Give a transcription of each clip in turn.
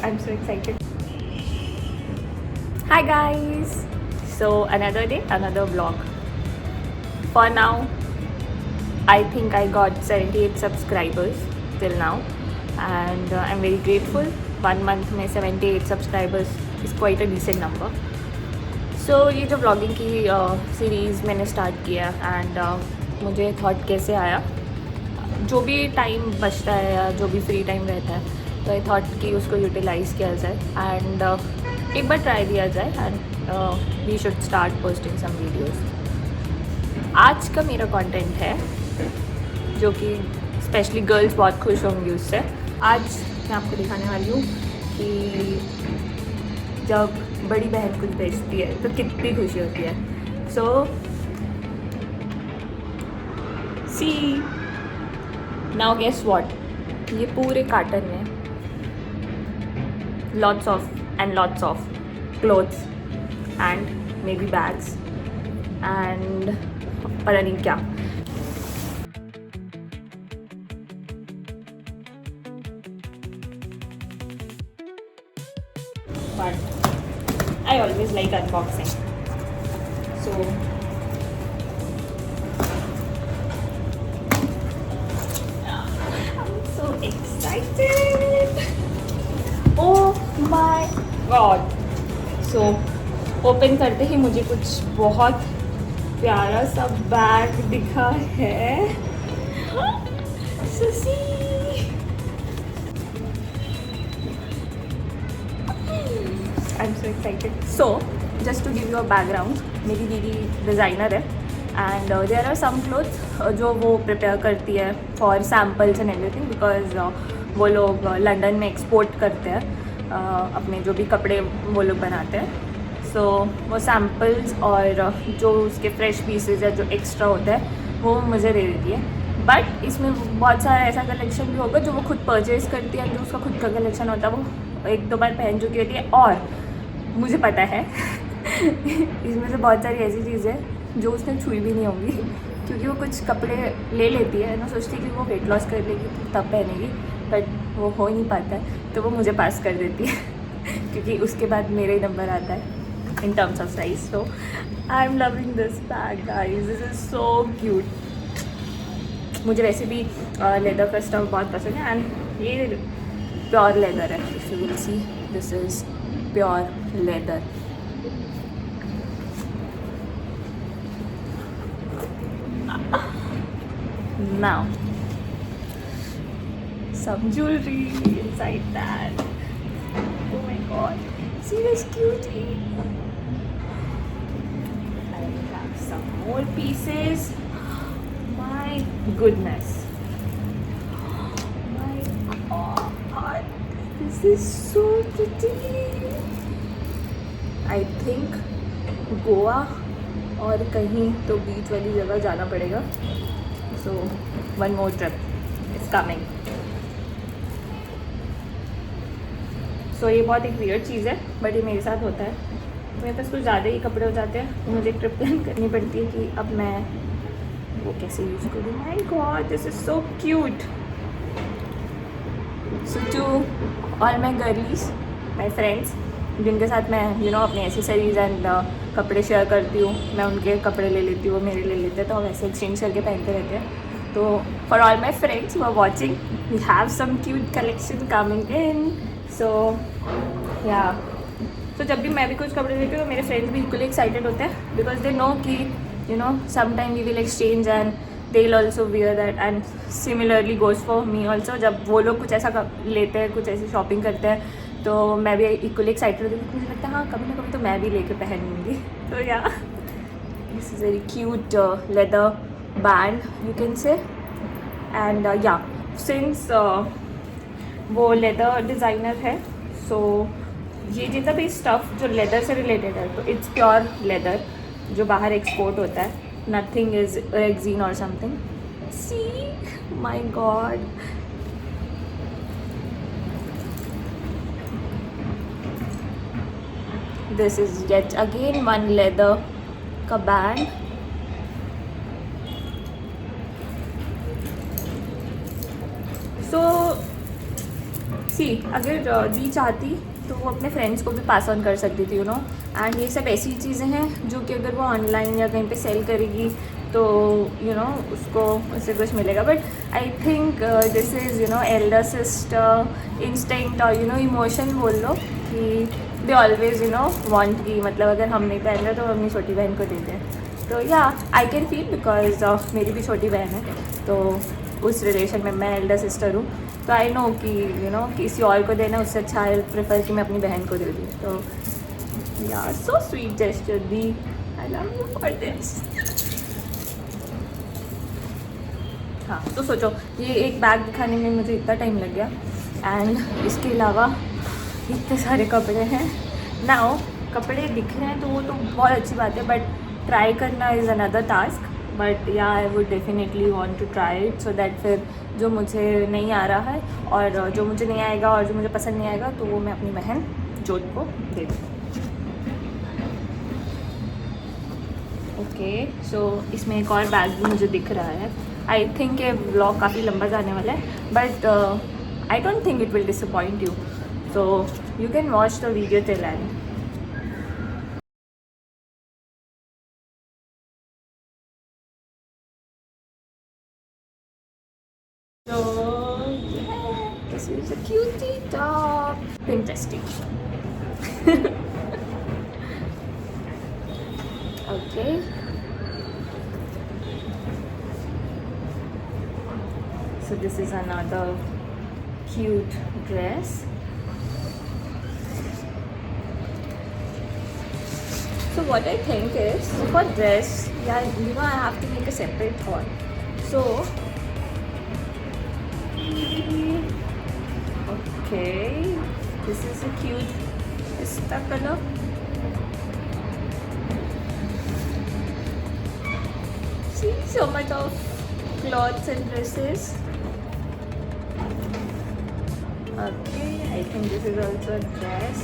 I'm so excited. Hi guys. So another day, another vlog. For now, I think I got 78 subscribers till now, and I'm very grateful. 1 month में 78 subscribers is quite a decent number. So ये जो vlogging की series मैंने start किया and मुझे thought कैसे आया, जो भी टाइम बचता है या जो भी फ्री टाइम रहता है, तो आई थॉट कि उसको यूटिलाइज़ किया जाए एंड एक बार ट्राई दिया जाए and we should start posting some videos. आज का मेरा कंटेंट है जो कि स्पेशली गर्ल्स बहुत खुश होंगी उससे. आज मैं आपको दिखाने वाली हूँ कि जब बड़ी बहन कुछ बेचती है तो कितनी खुशी होती है. सो सी नाउ गेस व्हाट, ये पूरे कार्टन में lots of clothes and maybe bags and पता नहीं क्या. But I always like unboxing, so I'm so excited. Oh my god. So open करते ही मुझे कुछ बहुत प्यारा सा बैग दिखा है. So see, I'm so excited. So just to give you a background, मेरी दीदी डिज़ाइनर है and there are some clothes जो वो प्रिपेयर करती है for samples and everything, because वो लोग लंदन में एक्सपोर्ट करते हैं अपने जो भी कपड़े वो लोग बनाते हैं. सो वो सैम्पल्स और जो उसके फ्रेश पीसेज है जो एक्स्ट्रा होता है वो मुझे दे देती है. बट इसमें बहुत सारा ऐसा कलेक्शन भी होगा जो वो खुद परचेज़ करती है, जो उसका खुद का कलेक्शन होता है वो एक दो बार पहन चुकी होती है. और मुझे पता है इसमें से बहुत सारी ऐसी चीज़ें जो उसने छुई भी नहीं होंगी, क्योंकि वो कुछ कपड़े ले लेती है ना, सोचती है कि वो वेट लॉस कर लेगी तब पहनेगी, बट वो हो ही नहीं पाता है तो वो मुझे पास कर देती है क्योंकि उसके बाद मेरा ही नंबर आता है in terms of size. So I am loving this bag guys, this is so cute. मुझे वैसे भी लेदर का स्टफ बहुत पसंद है एंड ये प्योर लेदर है. If you will see, this is pure leather. Now some jewelry inside that. Oh my god, see this cutie. I have some more pieces. My goodness, my god, this is so pretty. I think Goa और कहीं तो बीच वाली जगह जाना पड़ेगा. So one more trip is coming. So ये बहुत एक वियर्ड चीज़ है बट ये मेरे साथ होता है. मेरे पास कुछ ज़्यादा ही कपड़े हो जाते हैं तो मुझे ट्रिप प्लान करनी पड़ती है कि अब मैं वो कैसे यूज़ करूँ. My god, this is so cute. So to all my girlies, my friends जिनके साथ मैं अपने एसेसरीज एंड कपड़े शेयर करती हूँ, मैं उनके कपड़े ले लेती हूँ, वो मेरे ले लेते हैं, तो हम ऐसे एक्सचेंज करके पहनते रहते हैं. तो for all my friends who are watching, we have some cute collection coming in. So yeah, तो जब भी मैं भी कुछ कपड़े लेती हूँ तो मेरे फ्रेंड्स भी इक्वली एक्साइटेड होते हैं, बिकॉज दे नो कि some time we will exchange and they will also wear that. And similarly goes for me also. जब वो लोग कुछ ऐसा लेते हैं, कुछ ऐसी शॉपिंग करते हैं, तो मैं भी इक्वली एक्साइटेड होती हूँ. मुझे लगता है हाँ कभी ना कभी तो मैं भी लेके पहनूँगी. तो या, this is very cute leather band you can say. And या, सिंस वो लेदर डिज़ाइनर है, सो ये जितना भी स्टफ़ जो लेदर से रिलेटेड है तो इट्स प्योर लेदर जो बाहर एक्सपोर्ट होता है. नथिंग इज़ रेक्सिन और something. See my god, this is yet again one leather ka band. So see अगर दी चाहती तो वो अपने फ्रेंड्स को भी पास ऑन कर सकती थी, यू नो। एंड ये सब ऐसी चीज़ें हैं जो कि अगर वो ऑनलाइन या कहीं पे सेल करेगी तो यू नो उसको उससे कुछ मिलेगा। But I think this is you know elder sister instinct और यू नो इमोशन बोल लो कि they always you know want की मतलब अगर हम नहीं पहन रहे तो अपनी छोटी बहन को देते हैं। तो या आई कैन फील बिकॉज मेरी भी छोटी बहन है, तो उस रिलेशन में मैं एल्डर सिस्टर हूँ, तो आई नो कि यू नो किसी और को देना उससे अच्छा आई प्रेफर कि मैं अपनी बहन को दे दूँ। तो या so sweet gesture the, I love you for this. हाँ तो सोचो ये एक बैग दिखाने में मुझे इतना टाइम लग गया एंड इसके अलावा इतने सारे कपड़े हैं। नाउ कपड़े दिख रहे हैं तो वो तो बहुत अच्छी बात है, बट ट्राई करना is another task. But yeah I would definitely want to try it so that फिर जो मुझे नहीं आ रहा है और जो मुझे नहीं आएगा और जो मुझे पसंद नहीं आएगा तो वो मैं अपनी बहन जोत को दे दूँ। ओके सो इसमें एक और बैग भी मुझे दिख रहा है। आई थिंक ये व्लॉग काफ़ी लंबा जाने वाला है, but I don't think it will disappoint you, so you can watch the video till and. So yeah, this is a cutie top. Interesting. Okay. So this is another cute dress. So what I think is for dress, yeah, you know I have to make a separate haul. So okay, this is a cute pista color. See so much of clothes and dresses. Okay, I think this is also a dress.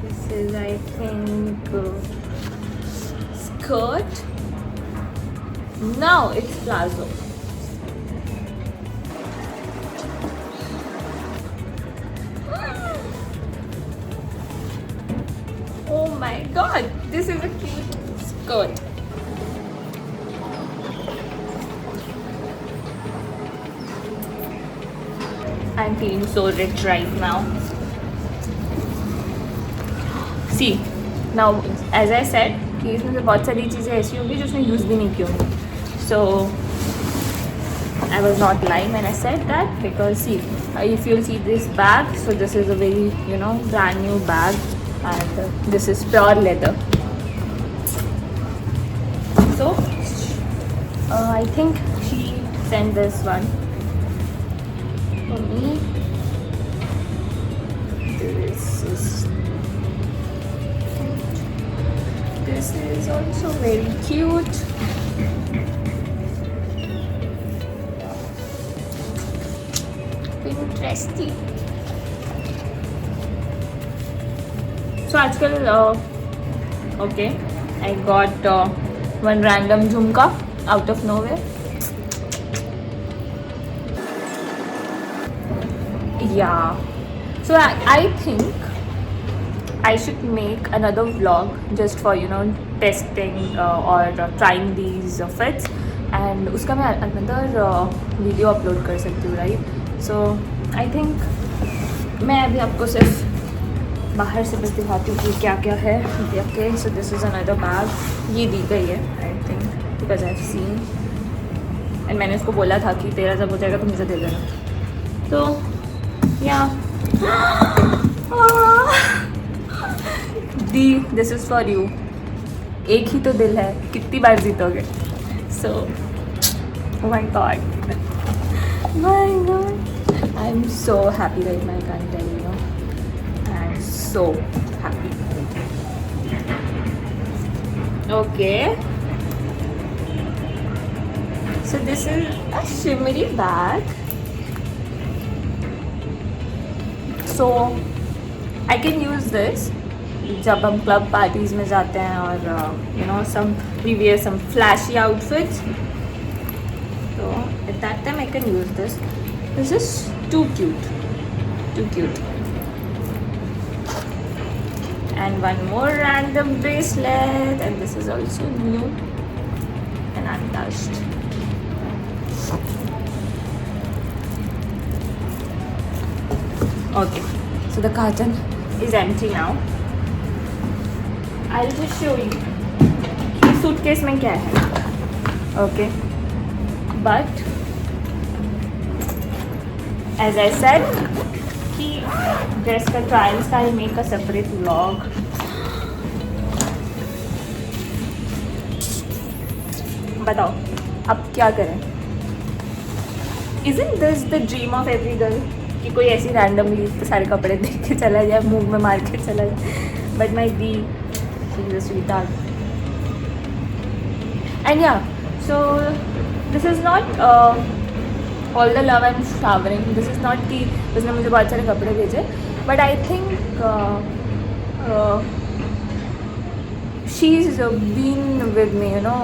This is I think skirt. Now it's plazo. Oh my god, this is a cute skirt. I'm feeling so rich right now. See, now as I said कि इसमें से बहुत सारी चीज़ें ऐसी होंगी जो उसने यूज़ भी नहीं की होंगी. So I was not lying when I said that, because see, if you'll see this bag, so this is a very you know brand new bag and this is pure leather. So I think she sent this one for me. This is also very cute. Interesting. So आजकल okay, I got one random झुमका out of nowhere. Yeah. So I think I should make another vlog just for you know testing or trying these fits, and उसका मैं another video upload कर सकती हूँ, right? So I think मैं अभी आपको सिर्फ बाहर से बस दिखाती हूँ कि क्या क्या है. Okay, so this is another bag. ये दी गई है I think because I've seen, and मैंने उसको बोला था कि तेरा जब हो जाएगा तो मुझे दे देना. तो yeah. दी, दिस इज़ फॉर यू. एक ही तो दिल है, कितनी बार जीतोगे. So my god, I am so happy right now. I can tell you, I am so happy. Okay, so this is a shimmery bag. So I can use this जब हम क्लब पार्टीज़ में जाते हैं और you know some we wear some flashy outfits, तो at that time I can use this. This is too cute. Too cute. And one more random bracelet, and this is also new and untouched. Okay, so the carton is empty now. I'll just show you कि suitcase में क्या है. Okay, but as I said कि dress का trials का I'll make a separate vlog. बताओ अब क्या करें? Isn't this the dream of every girl? कि कोई ऐसी रैंडमली सारे कपड़े देख के चला जाए, मुंह में मार के चला जाए. बट माई दी she is a sweetheart. And yeah so this is not all the love and showering. This is not कि उसने मुझे बहुत सारे कपड़े भेजे, but I think she is been with me, you know,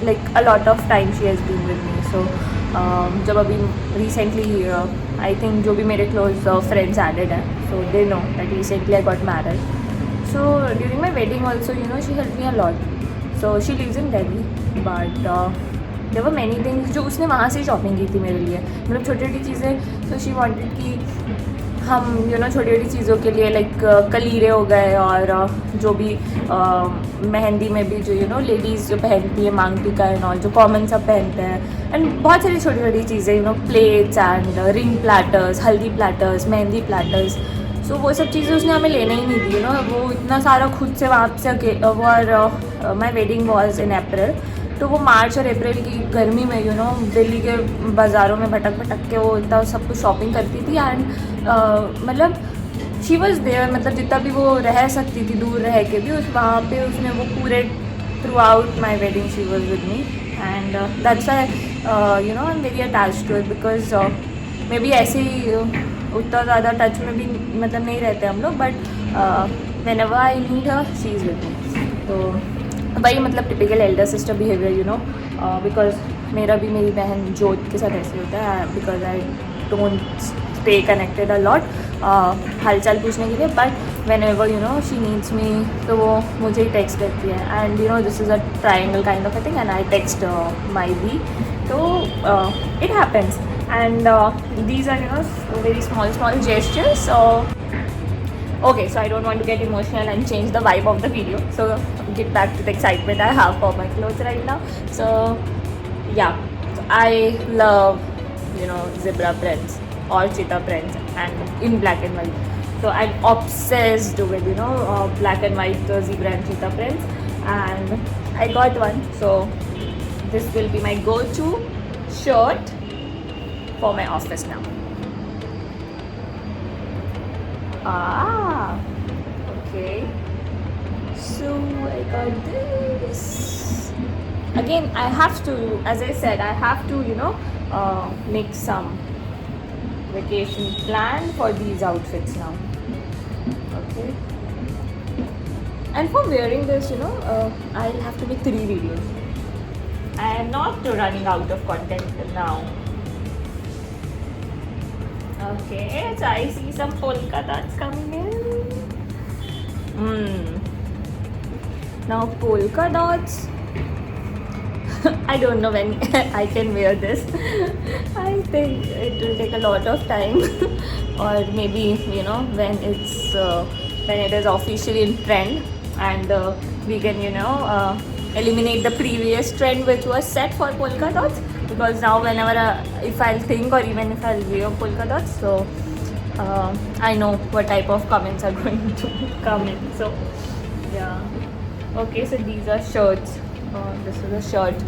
like a lot of time she has been with me. So जब अभी recently I think जो भी मेरे close friends added हैं, so they know that recently I got married. So during my wedding also, you know, she helped me a lot. So she lives in Delhi, but there were many things जो उसने वहाँ से shopping की थी मेरे लिए. मतलब छोटी छोटी चीज़ें. So she wanted कि हम यू नो छोटी छोटी चीज़ों के लिए लाइक कलीरे हो गए, और जो भी मेहंदी में भी जो यू नो लेडीज़ जो पहनती है मांग टीका एंड ऑल, जो कॉमन सब पहनते हैं, एंड बहुत सारी छोटी छोटी चीज़ें, you know, plates and ring platters, हल्दी प्लेटर्स, मेहंदी प्लेटर्स. सो वो सब चीज़ें उसने हमें लेने ही नहीं दी, यू नो. वो इतना सारा खुद से वहाँ से वो, और माई वेडिंग वॉज इन अप्रैल. तो वो मार्च और अप्रैल की गर्मी में, यू नो, दिल्ली के बाज़ारों में भटक भटक के वो इतना सब कुछ शॉपिंग करती थी. एंड मतलब शी वॉज देयर, मतलब जितना भी वो रह सकती थी दूर रह के भी, उस वहाँ पे उसने वो पूरे throughout my wedding she was with me. And that's why you know I'm very attached to it, because maybe ऐसे ही उतना ज़्यादा टच में भी मतलब नहीं रहते हम लोग, but when ever I need her she is with me. तो वही मतलब typical Elder sister behaviour, you know, because मेरा भी मेरी बहन जोत के साथ ऐसे होता है, because I don't stay connected a lot हाल चाल पूछने के लिए, but whenever you know she needs me, तो वो मुझे ही टेक्स्ट करती है. And you know this is a triangle kind of a thing, and I text my दी. तो it happens, and these are you know very small gestures. Okay, so I don't want to get emotional and change the vibe of the video. So get back to the excitement I have for my clothes right now. So yeah, so I love, you know, zebra prints or cheetah prints, and in black and white. So I'm obsessed with, you know, black and white zebra and cheetah prints, and I got one. So this will be my go-to shirt for my office now. Okay. So I got this. Again, I have to, as I said, I have to, you know, make some vacation plan for these outfits now. Okay. And for wearing this, you know, I'll have to make 3 videos. I am not running out of content now. Okay, so I see some polka dots coming in. Now polka dots. I don't know when I can wear this. I think it will take a lot of time, or maybe you know when it is officially in trend, and we can you know eliminate the previous trend which was set for polka dots. Because now whenever if I'll think, or even if I'll wear polka dots, so I know what type of comments are going to come in. So yeah, okay, so these are shirts. This is a shirt,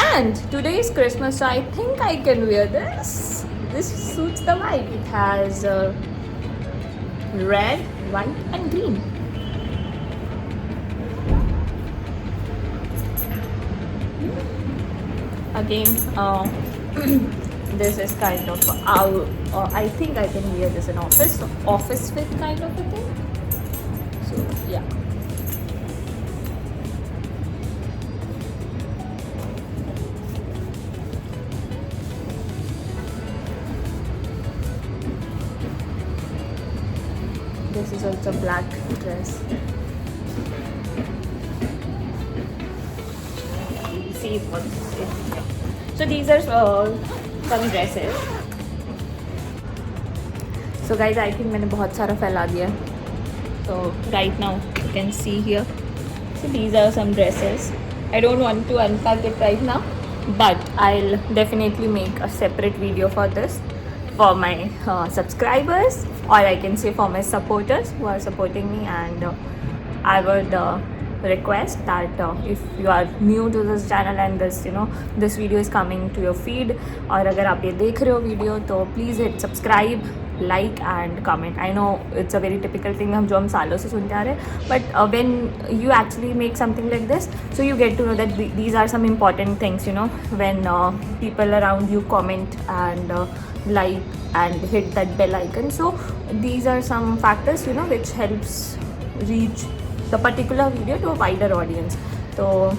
and today is Christmas, so I think I can wear this. This suits the vibe. It has red, white and green. Again, this is kind of I think I can wear this in office fit kind of a thing. So yeah. This is also black dress. See what's in here. So these are some dresses. So guys, I think मैंने बहुत सारा फैला दिया है. So right now you can see here. So these are some dresses. I don't want to unpack it right now, but I'll definitely make a separate video for this for my subscribers, or I can say for my supporters who are supporting me. And I would request that if you are new to this channel and this video is coming to your feed, और अगर आप ये देख रहे हो video तो please hit subscribe, like and comment. I know it's a very typical thing हम सालों से सुनते आ रहे हैं, but when you actually make something like this, so you get to know that these are some important things, when people around you comment and like and hit that bell icon. So these are some factors which helps reach the particular video to a wider audience. So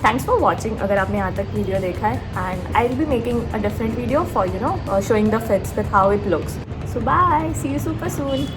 thanks for watching अगर आपने यहाँ तक video देखा है, and I'll be making a different video for showing the fits, that how it looks. So bye, see you super soon.